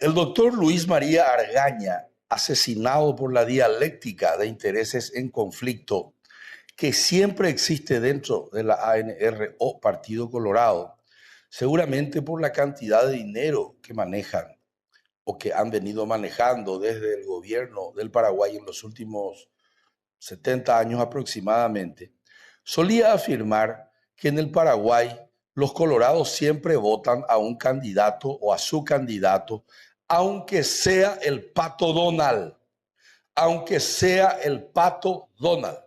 El doctor Luis María Argaña, asesinado por la dialéctica de intereses en conflicto que siempre existe dentro de la ANR o Partido Colorado, seguramente por la cantidad de dinero que manejan o que han venido manejando desde el gobierno del Paraguay en los últimos 70 años aproximadamente, solía afirmar que en el Paraguay los colorados siempre votan a un candidato o a su candidato, aunque sea el Pato Donald, aunque sea el Pato Donald.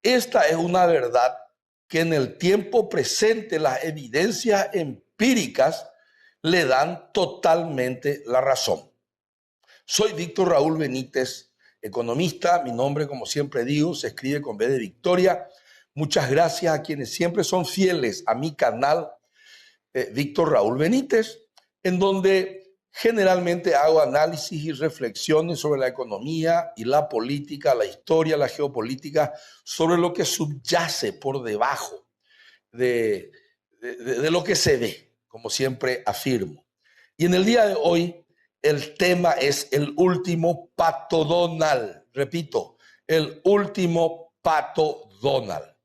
Esta es una verdad que en el tiempo presente las evidencias empíricas le dan totalmente la razón. Soy Víctor Raúl Benítez, economista. Mi nombre, como siempre digo, se escribe con B de Victoria. Muchas gracias a quienes siempre son fieles a mi canal, Víctor Raúl Benítez, en donde generalmente hago análisis y reflexiones sobre la economía y la política, la historia, la geopolítica, sobre lo que subyace por debajo de lo que se ve, como siempre afirmo. Y en el día de hoy, el tema es el último Pato Donald. Repito, el último Pato Donald.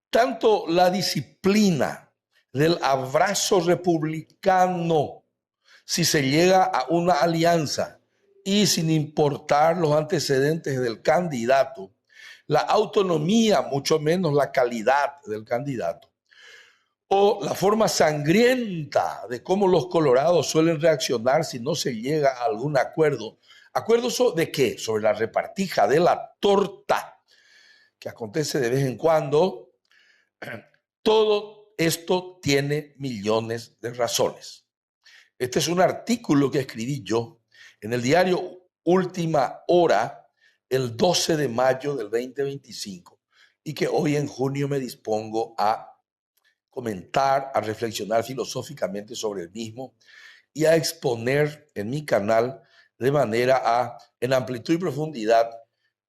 Tanto la disciplina del abrazo republicano, si se llega a una alianza y sin importar los antecedentes del candidato, la autonomía, mucho menos la calidad del candidato, o la forma sangrienta de cómo los colorados suelen reaccionar si no se llega a algún acuerdo. ¿Acuerdos de qué? Sobre la repartija de la torta, que acontece de vez en cuando. Todo esto tiene millones de razones. Este es un artículo que escribí yo en el diario Última Hora el 12 de mayo del 2025 y que hoy en junio me dispongo a comentar, a reflexionar filosóficamente sobre el mismo y a exponer en mi canal de manera a, en amplitud y profundidad,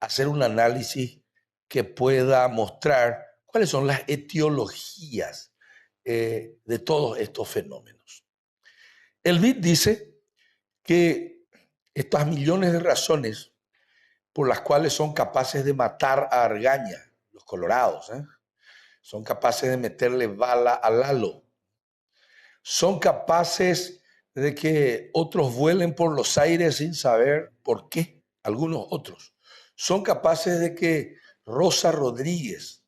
hacer un análisis que pueda mostrar cuáles son las etiologías de todos estos fenómenos. El BID dice que estas millones de razones por las cuales son capaces de matar a Argaña, los colorados, son capaces de meterle bala a Lalo, son capaces de que otros vuelen por los aires sin saber por qué, algunos otros. Son capaces de que Rosa Rodríguez,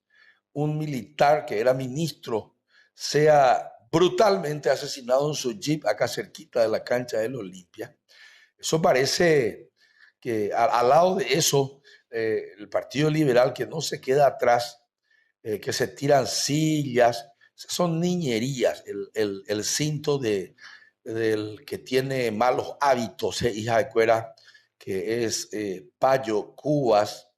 un militar que era ministro, sea brutalmente asesinado en su jeep acá cerquita de la cancha del Olimpia. Eso parece que al lado de eso, el Partido Liberal que no se queda atrás, que se tiran sillas, son niñerías. El cinto del que tiene malos hábitos, hija de cuera, que es Payo Cubas,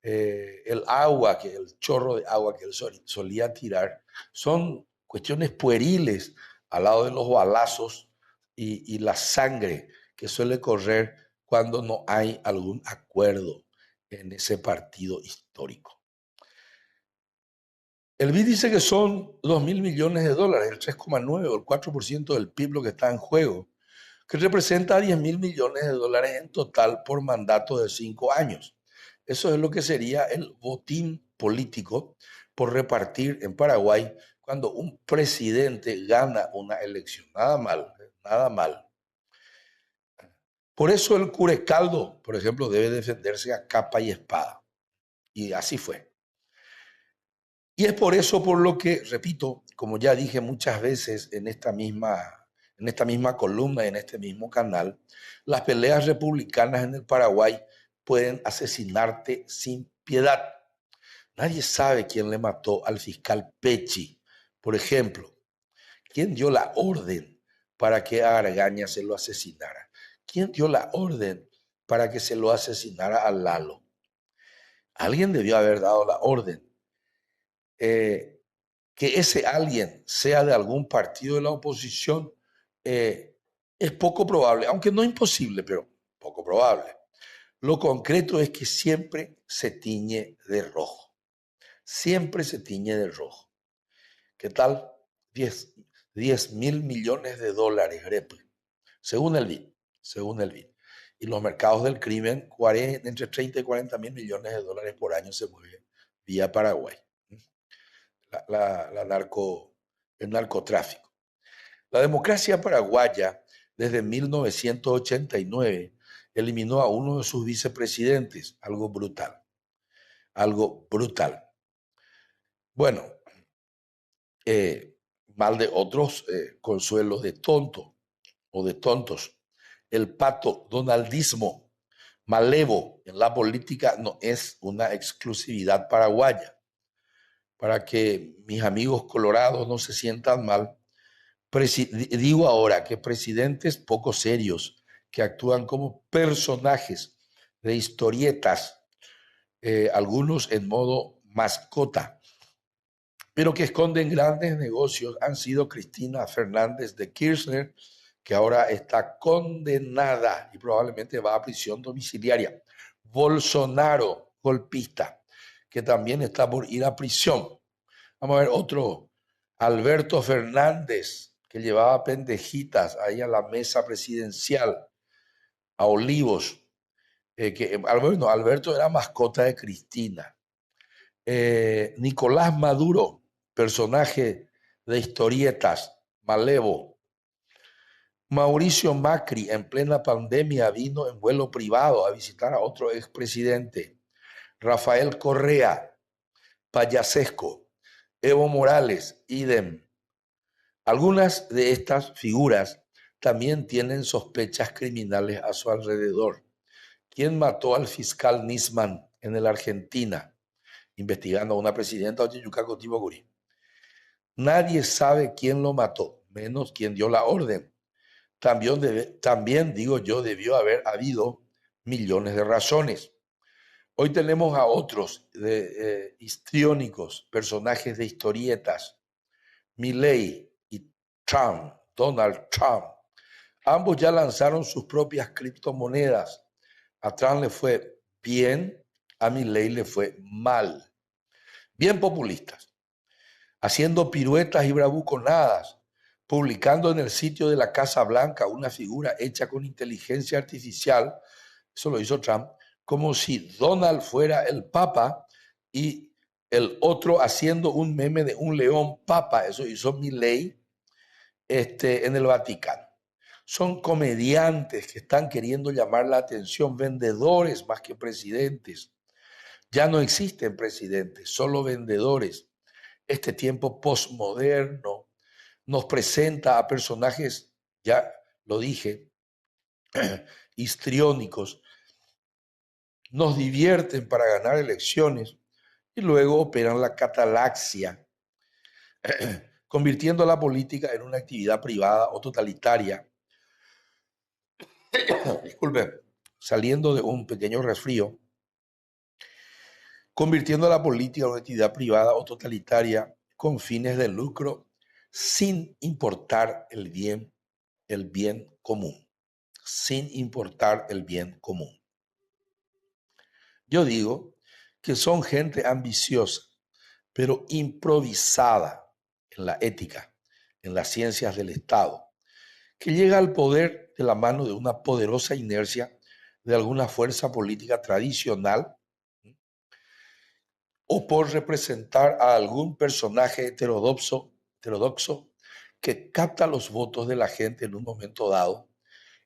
el agua, el chorro de agua que él solía tirar, son cuestiones pueriles al lado de los balazos y la sangre que suele correr cuando no hay algún acuerdo en ese partido histórico. El BID dice que son 2.000 millones de dólares, el 3,9 o el 4% del PIB lo que está en juego, que representa 10.000 millones de dólares en total por mandato de 5 años. Eso es lo que sería el botín político por repartir en Paraguay cuando un presidente gana una elección. Nada mal, nada mal. Por eso el Curecaldo, por ejemplo, debe defenderse a capa y espada. Y así fue. Y es por eso por lo que, repito, como ya dije muchas veces en esta misma columna, en este mismo canal, las peleas republicanas en el Paraguay pueden asesinarte sin piedad. Nadie sabe quién le mató al fiscal Pecci, por ejemplo. ¿Quién dio la orden para que a Argaña se lo asesinara? ¿Quién dio la orden para que se lo asesinara a Lalo? Alguien debió haber dado la orden. Que ese alguien sea de algún partido de la oposición es poco probable, aunque no imposible, pero poco probable. Lo concreto es que siempre se tiñe de rojo. Siempre se tiñe de rojo. ¿Qué tal? 10.000 millones de dólares, Grepe. según el BID, según el BID. Y los mercados del crimen, entre 30 y 40 mil millones de dólares por año se mueven vía Paraguay. El narcotráfico. La democracia paraguaya, desde 1989, eliminó a uno de sus vicepresidentes, algo brutal, algo brutal. Bueno, mal de otros, consuelo de tonto o de tontos. El pato donaldismo malevo en la política no es una exclusividad paraguaya. Para que mis amigos colorados no se sientan mal, digo ahora que presidentes poco serios que actúan como personajes de historietas, algunos en modo mascota, pero que esconden grandes negocios, han sido Cristina Fernández de Kirchner, que ahora está condenada y probablemente va a prisión domiciliaria. Bolsonaro, golpista, que también está por ir a prisión. Vamos a ver otro, Alberto Fernández, que llevaba pendejitas ahí a la mesa presidencial, a Olivos, bueno, Alberto era mascota de Cristina. Nicolás Maduro, personaje de historietas, malevo. Mauricio Macri, en plena pandemia, vino en vuelo privado a visitar a otro expresidente. Rafael Correa, payasesco. Evo Morales, idem. Algunas de estas figuras también tienen sospechas criminales a su alrededor. ¿Quién mató al fiscal Nisman en la Argentina, investigando a una presidenta Ochichucaco Tiboguri? Nadie sabe quién lo mató, menos quien dio la orden. También digo yo, debió haber habido millones de razones. Hoy tenemos a otros histriónicos, personajes de historietas, Milei y Trump, Donald Trump. Ambos ya lanzaron sus propias criptomonedas. A Trump le fue bien, a Milei le fue mal. Bien populistas, haciendo piruetas y bravuconadas, publicando en el sitio de la Casa Blanca una figura hecha con inteligencia artificial, eso lo hizo Trump, como si Donald fuera el Papa y el otro haciendo un meme de un león papa, eso hizo Milei en el Vaticano. Son comediantes que están queriendo llamar la atención, vendedores más que presidentes. Ya no existen presidentes, solo vendedores. Este tiempo postmoderno nos presenta a personajes, ya lo dije, histriónicos, nos divierten para ganar elecciones y luego operan la catalaxia, convirtiendo la política en una actividad privada o totalitaria. Disculpe, saliendo de un pequeño resfrío, convirtiendo la política en una actividad privada o totalitaria con fines de lucro sin importar el bien común, sin importar el bien común. Yo digo que son gente ambiciosa, pero improvisada en la ética, en las ciencias del Estado, que llega al poder de la mano de una poderosa inercia de alguna fuerza política tradicional o por representar a algún personaje heterodoxo que capta los votos de la gente en un momento dado,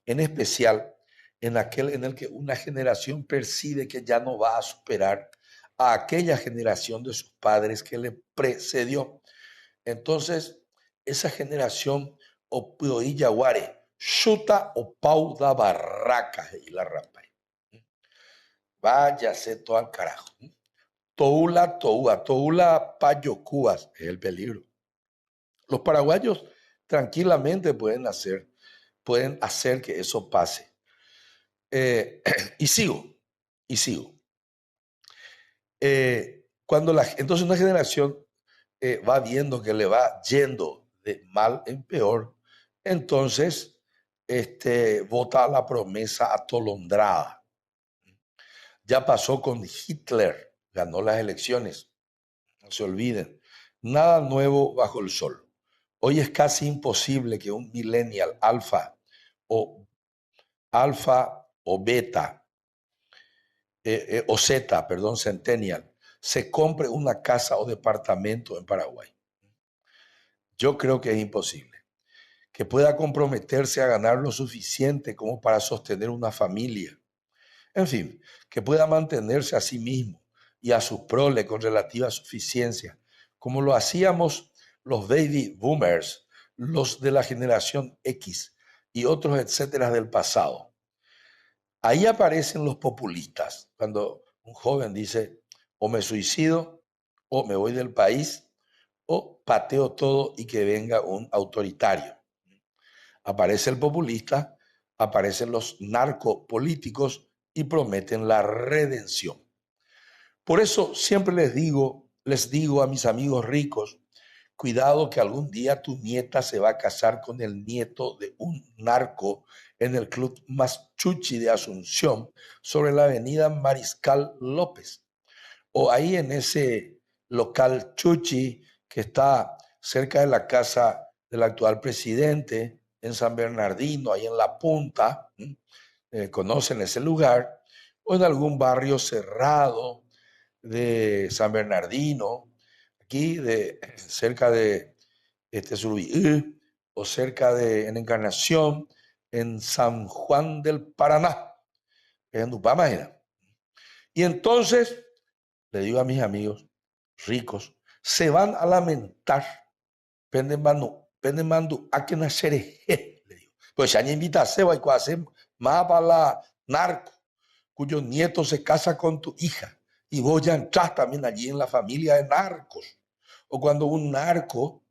en especial en aquel en el que una generación percibe que ya no va a superar a aquella generación de sus padres que le precedió. Entonces, esa generación opioí yaguare, chuta o pau da barraca y la rampa. Váyase todo al carajo. Toula payocúas es el peligro. Los paraguayos tranquilamente pueden hacer que eso pase. Y sigo. Entonces una generación va viendo que le va yendo de mal en peor, entonces vota la promesa atolondrada. Ya pasó con Hitler, ganó las elecciones, no se olviden. Nada nuevo bajo el sol. Hoy es casi imposible que un millennial alfa o alfa o beta, o Z, perdón, centennial, se compre una casa o departamento en Paraguay. Yo creo que es imposible. Que pueda comprometerse a ganar lo suficiente como para sostener una familia. En fin, que pueda mantenerse a sí mismo y a su prole con relativa suficiencia, como lo hacíamos los baby boomers, los de la generación X y otros etcétera del pasado. Ahí aparecen los populistas, cuando un joven dice, o me suicido, o me voy del país, o pateo todo y que venga un autoritario. Aparece el populista, aparecen los narcopolíticos y prometen la redención. Por eso siempre les digo a mis amigos ricos, cuidado que algún día tu nieta se va a casar con el nieto de un narco en el club más chuchi de Asunción sobre la avenida Mariscal López. O ahí en ese local chuchi que está cerca de la casa del actual presidente, en San Bernardino, ahí en La Punta, conocen ese lugar, o en algún barrio cerrado de San Bernardino, aquí cerca de Surubí, o cerca de en Encarnación, en San Juan del Paraná, en Upamahina. Y entonces, le digo a mis amigos ricos, se van a lamentar, pendemandu, a que nacer, le digo. Pues ya ni invita a Seba y hacer más para la narco, cuyo nieto se casa con tu hija y vos ya entras también allí en la familia de narcos. O cuando un narco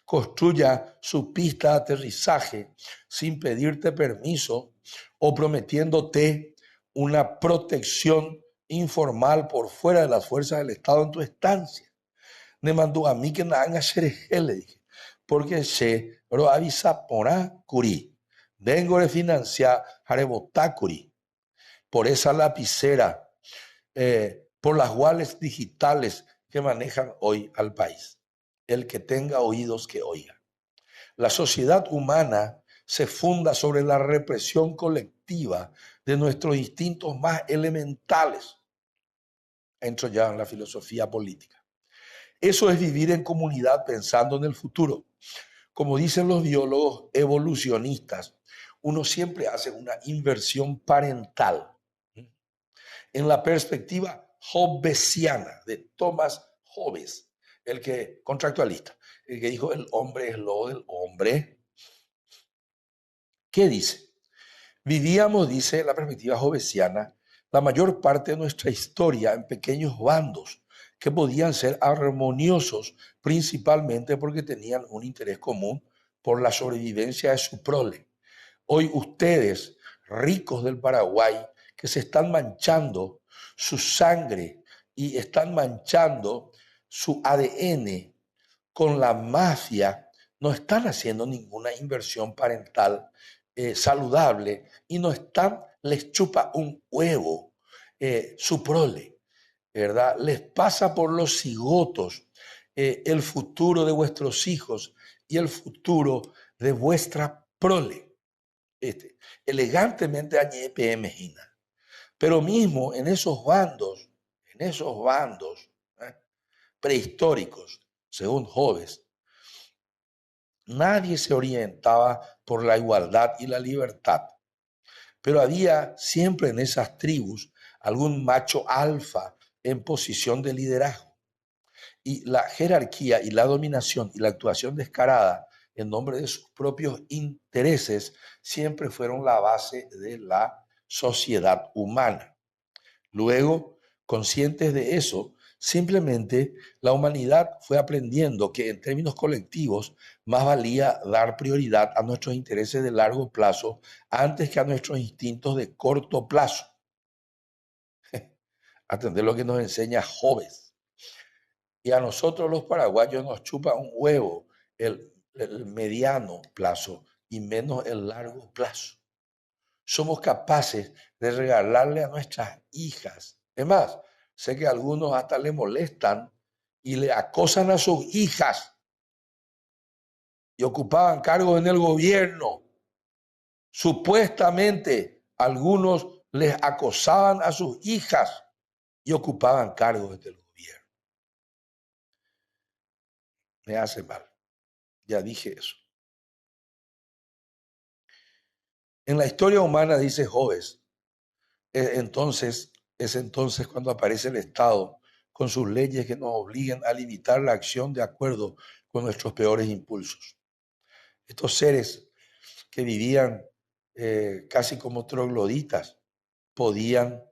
construya su pista de aterrizaje sin pedirte permiso o prometiéndote una protección informal por fuera de las fuerzas del Estado en tu estancia. Me mandó a mí que no haga xereje, le dije, porque se lo avisa por curi. Vengo de financiar Jarebotacuri por esa lapicera, por las wallets digitales que manejan hoy al país. El que tenga oídos que oiga. La sociedad humana se funda sobre la represión colectiva de nuestros instintos más elementales. Entro ya en la filosofía política. Eso es vivir en comunidad pensando en el futuro. Como dicen los biólogos evolucionistas, uno siempre hace una inversión parental en la perspectiva hobbesiana de Thomas Hobbes, el que contractualista, el que dijo el hombre es lo del hombre. ¿Qué dice? Vivíamos, dice la perspectiva hobbesiana, la mayor parte de nuestra historia en pequeños bandos que podían ser armoniosos principalmente porque tenían un interés común por la sobrevivencia de su prole. Hoy ustedes, ricos del Paraguay, que se están manchando su sangre y están manchando su ADN con la mafia, no están haciendo ninguna inversión parental saludable y no están, les chupa un huevo su prole, ¿verdad? Les pasa por los cigotos el futuro de vuestros hijos y el futuro de vuestra prole. Elegantemente añepe Mejina. Pero mismo en esos bandos prehistóricos, según Hobbes, nadie se orientaba por la igualdad y la libertad. Pero había siempre en esas tribus algún macho alfa en posición de liderazgo. Y la jerarquía y la dominación y la actuación descarada en nombre de sus propios intereses siempre fueron la base de la sociedad humana. Luego, conscientes de eso, simplemente la humanidad fue aprendiendo que en términos colectivos más valía dar prioridad a nuestros intereses de largo plazo antes que a nuestros instintos de corto plazo. Atender lo que nos enseña Hobbes. Y a nosotros los paraguayos nos chupa un huevo el mediano plazo y menos el largo plazo. Somos capaces de regalarle a nuestras hijas. Es más, sé que algunos hasta le molestan y le acosan a sus hijas y ocupaban cargos en el gobierno. Supuestamente algunos les acosaban a sus hijas y ocupaban cargos del gobierno. Me hace mal. Ya dije eso. En la historia humana, dice Hobbes, es entonces cuando aparece el Estado con sus leyes que nos obliguen a limitar la acción de acuerdo con nuestros peores impulsos. Estos seres que vivían casi como trogloditas podían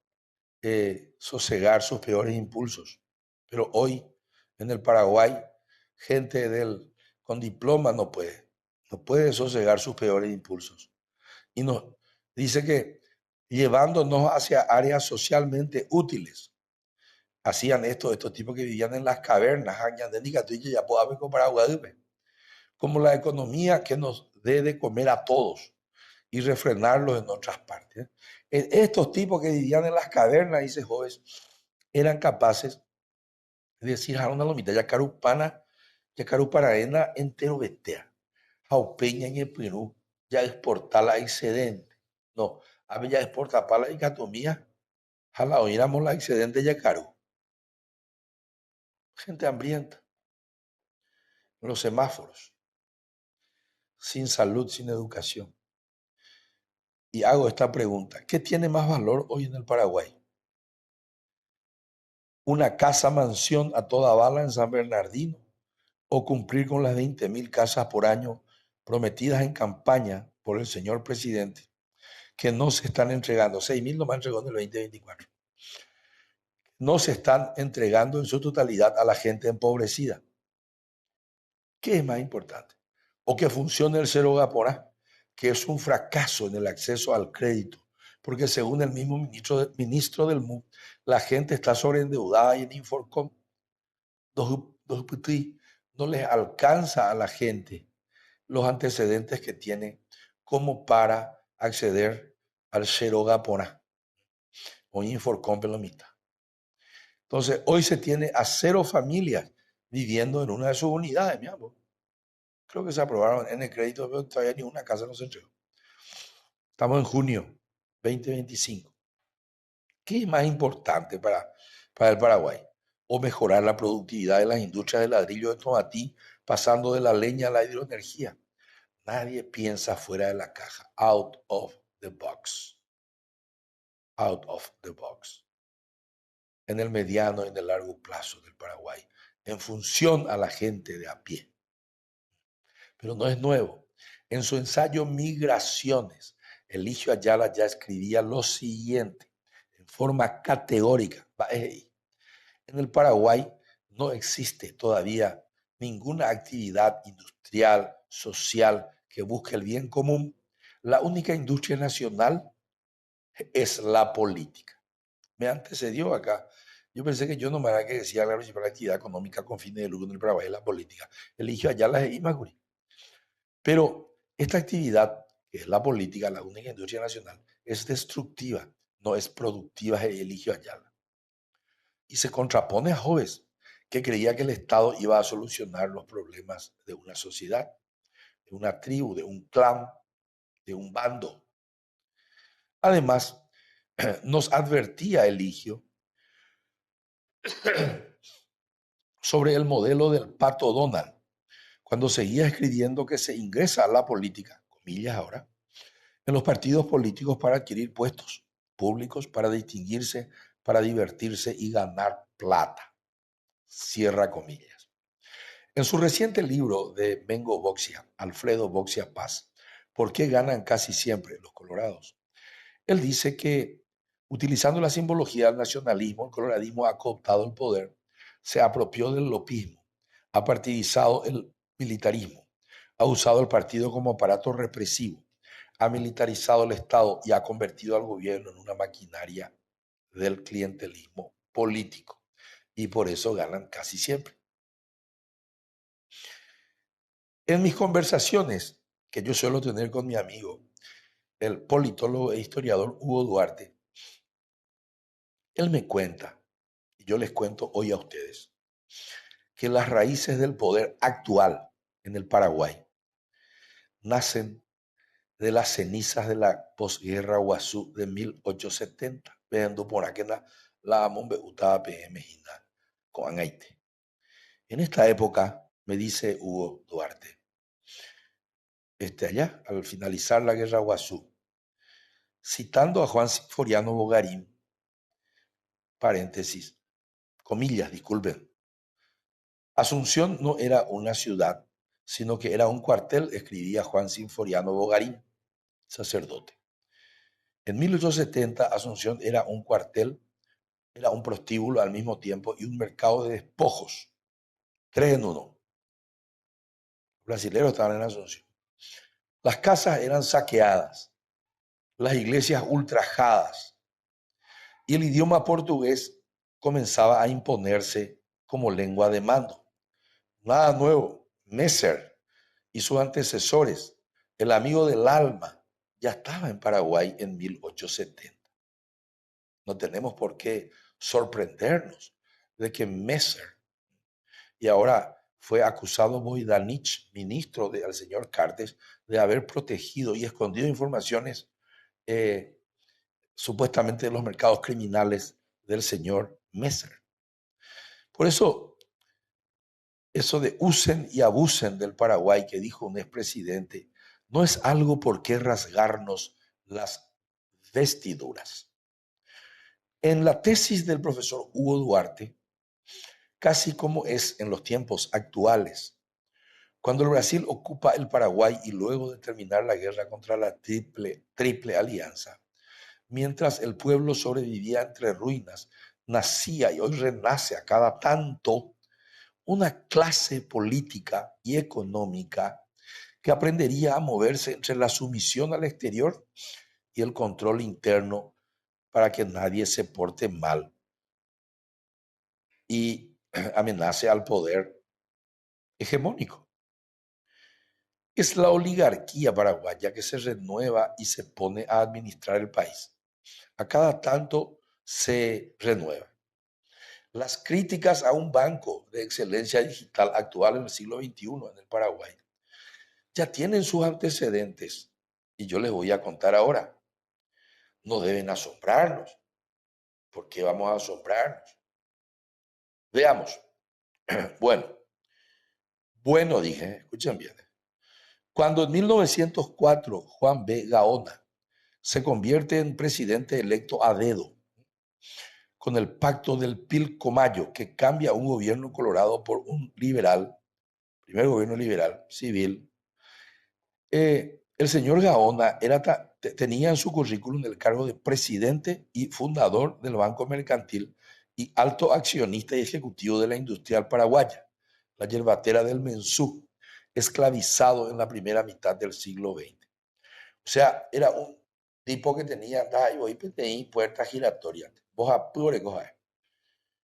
sosegar sus peores impulsos. Pero hoy en el Paraguay, gente con diploma no puede sosegar sus peores impulsos. Y nos dice que llevándonos hacia áreas socialmente útiles. Hacían estos tipos que vivían en las cavernas, como la economía que nos dé de comer a todos y refrenarlos en otras partes. Estos tipos que vivían en las cavernas, dice Jóvenes, eran capaces de decir a una lomita, ya carupanaena entero vetea, jaupeña en el Perú, ya exportar la excedente. No, a mí ya exporta para la dicotomía, jala oíramos la excedente ya caro. Gente hambrienta, en los semáforos, sin salud, sin educación. Y hago esta pregunta, ¿qué tiene más valor hoy en el Paraguay? ¿Una casa mansión a toda bala en San Bernardino? ¿O cumplir con las 20.000 casas por año prometidas en campaña por el señor presidente, que no se están entregando? 6.000 nomás entregó en el 2024. No se están entregando en su totalidad a la gente empobrecida. ¿Qué es más importante? O que funcione el Cero Gaporá, que es un fracaso en el acceso al crédito, porque según el mismo ministro del MU, la gente está sobreendeudada y en Inforcom no les alcanza a la gente los antecedentes que tiene como para acceder al Cero Gaporá o Inforcom Pelomita. Entonces, hoy se tiene a 0 familias viviendo en una de sus unidades, mi amor. Creo que se aprobaron en el crédito, pero todavía ni una casa no se entregó. Estamos en junio 2025. ¿Qué es más importante para el Paraguay? O mejorar la productividad de las industrias de ladrillo de Tomatí, pasando de la leña a la hidroenergía. Nadie piensa fuera de la caja. Out of the box. Out of the box. En el mediano y en el largo plazo del Paraguay, en función a la gente de a pie. Pero no es nuevo. En su ensayo Migraciones, Eligio Ayala ya escribía lo siguiente, en forma categórica. En el Paraguay no existe todavía ninguna actividad industrial, social, que busque el bien común. La única industria nacional es la política. Me antecedió acá. Yo pensé que yo no me había que decir la principal actividad económica con fines de lucro en el Paraguay es la política. Eligio Ayala es Imaguri. Pero esta actividad, que es la política, la única industria nacional, es destructiva, no es productiva, Eligio Ayala. Y se contrapone a Hobbes, que creía que el Estado iba a solucionar los problemas de una sociedad, de una tribu, de un clan, de un bando. Además, nos advertía Eligio sobre el modelo del pato Donald, cuando seguía escribiendo que se ingresa a la política, comillas ahora, en los partidos políticos para adquirir puestos públicos, para distinguirse, para divertirse y ganar plata. Cierra comillas. En su reciente libro de Bengo Boxia, Alfredo Boxia Paz, ¿por qué ganan casi siempre los colorados? Él dice que, utilizando la simbología del nacionalismo, el coloradismo ha cooptado el poder, se apropió del lopismo, ha partidizado el militarismo, ha usado el partido como aparato represivo, ha militarizado el Estado y ha convertido al gobierno en una maquinaria del clientelismo político. Y por eso ganan casi siempre. En mis conversaciones que yo suelo tener con mi amigo, el politólogo e historiador Hugo Duarte, él me cuenta, y yo les cuento hoy a ustedes, que las raíces del poder actual en el Paraguay nacen de las cenizas de la posguerra Guazú de 1870. Vendo por aquí la mombe utaba PM Hina con Haití. En esta época, me dice Hugo Duarte, allá, al finalizar la guerra Guazú, citando a Juan Sinforiano Bogarín, paréntesis, comillas, disculpen, Asunción no era una ciudad, sino que era un cuartel, escribía Juan Sinforiano Bogarín, sacerdote. En 1870, Asunción era un cuartel, era un prostíbulo al mismo tiempo y un mercado de despojos. 3 en 1. Los brasileños estaban en Asunción. Las casas eran saqueadas, las iglesias ultrajadas y el idioma portugués comenzaba a imponerse como lengua de mando. Nada nuevo. Messer y sus antecesores, el amigo del alma, ya estaba en Paraguay en 1870. No tenemos por qué sorprendernos de que Messer, y ahora fue acusado Boidanich, ministro del señor Cartes, de haber protegido y escondido informaciones supuestamente de los mercados criminales del señor Messer. Por eso de usen y abusen del Paraguay que dijo un expresidente, no es algo por qué rasgarnos las vestiduras. En la tesis del profesor Hugo Duarte, casi como es en los tiempos actuales, cuando el Brasil ocupa el Paraguay y luego de terminar la guerra contra la triple alianza, mientras el pueblo sobrevivía entre ruinas, nacía y hoy renace a cada tanto una clase política y económica que aprendería a moverse entre la sumisión al exterior y el control interno para que nadie se porte mal y amenace al poder hegemónico. Es la oligarquía paraguaya que se renueva y se pone a administrar el país. A cada tanto se renueva. Las críticas a un banco de excelencia digital actual en el siglo XXI en el Paraguay ya tienen sus antecedentes y yo les voy a contar ahora. No deben asombrarnos. ¿Por qué vamos a asombrarnos? Veamos. Bueno, dije, escuchen bien. Cuando en 1904 Juan B. Gaona se convierte en presidente electo a dedo, con el pacto del Pilcomayo, que cambia un gobierno colorado por un liberal, primer gobierno liberal, civil, el señor Gaona tenía en su currículum el cargo de presidente y fundador del Banco Mercantil y alto accionista y ejecutivo de la Industrial Paraguaya, la yerbatera del Mensú, esclavizado en la primera mitad del siglo XX. O sea, era un tipo que tenía puertas giratorias. Vos apure, coja.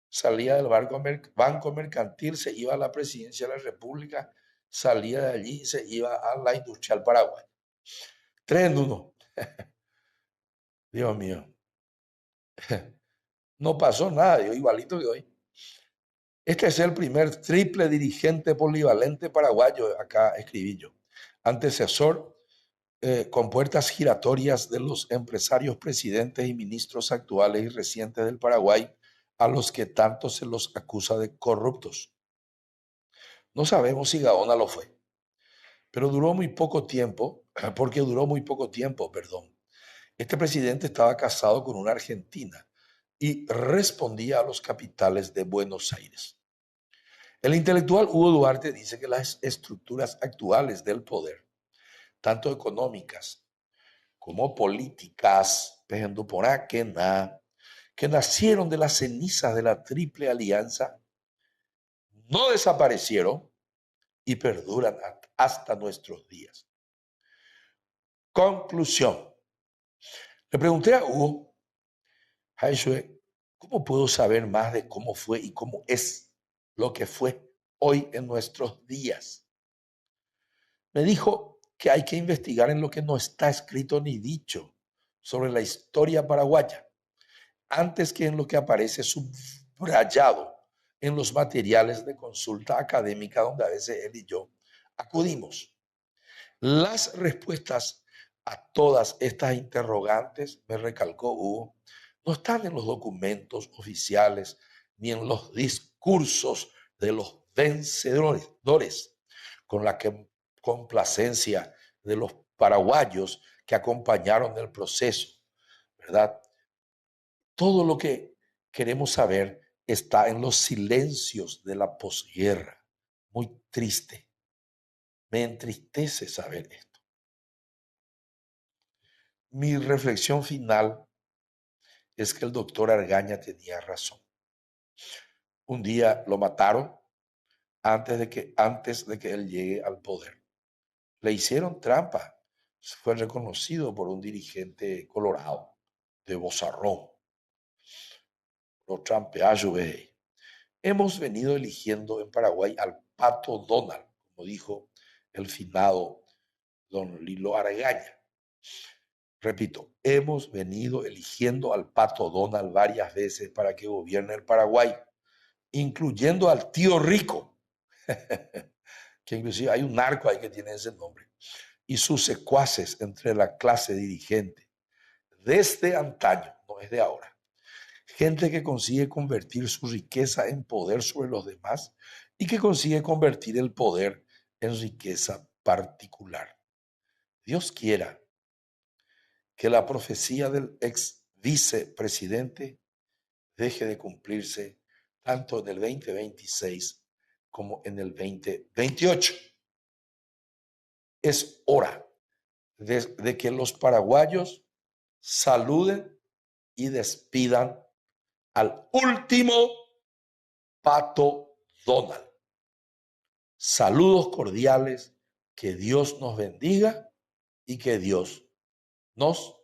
Salía del Banco Mercantil, se iba a la presidencia de la República, salía de allí y se iba a la Industrial Paraguay. 3 en 1. Dios mío. No pasó nada, yo igualito que hoy. Este es el primer triple dirigente polivalente paraguayo, acá escribí yo. Antecesor con puertas giratorias de los empresarios, presidentes y ministros actuales y recientes del Paraguay, a los que tanto se los acusa de corruptos. No sabemos si Gaona lo fue, pero duró muy poco tiempo, porque duró muy poco tiempo, perdón. Este presidente estaba casado con una argentina y respondía a los capitales de Buenos Aires. El intelectual Hugo Duarte dice que las estructuras actuales del poder, tanto económicas como políticas, que nacieron de las cenizas de la Triple Alianza, no desaparecieron y perduran hasta nuestros días. Conclusión. Le pregunté a Hugo, ¿cómo puedo saber más de cómo fue y cómo es lo que fue hoy en nuestros días? Me dijo que hay que investigar en lo que no está escrito ni dicho sobre la historia paraguaya, antes que en lo que aparece subrayado en los materiales de consulta académica donde a veces él y yo acudimos. Las respuestas a todas estas interrogantes, me recalcó Hugo, no están en los documentos oficiales ni en los discursos de los vencedores, con la complacencia de los paraguayos que acompañaron el proceso, ¿verdad? Todo lo que queremos saber está en los silencios de la posguerra. Muy triste. Me entristece saber esto. Mi reflexión final es que el doctor Argaña tenía razón. Un día lo mataron antes de que él llegue al poder. Le hicieron trampa. Fue reconocido por un dirigente colorado de Bozarrón. Lo trampeayo. Hemos venido eligiendo en Paraguay al Pato Donald, como dijo el finado don Lilo Argaña. Repito, hemos venido eligiendo al Pato Donald varias veces para que gobierne el Paraguay, incluyendo al tío Rico, que inclusive hay un narco ahí que tiene ese nombre, y sus secuaces entre la clase dirigente, desde antaño, no es de ahora. Gente que consigue convertir su riqueza en poder sobre los demás y que consigue convertir el poder en riqueza particular. Dios quiera que la profecía del ex vicepresidente deje de cumplirse tanto en el 2026 como en el 2028. Es hora de que los paraguayos saluden y despidan al último Pato Donald. Saludos cordiales, que Dios nos bendiga y que Dios nos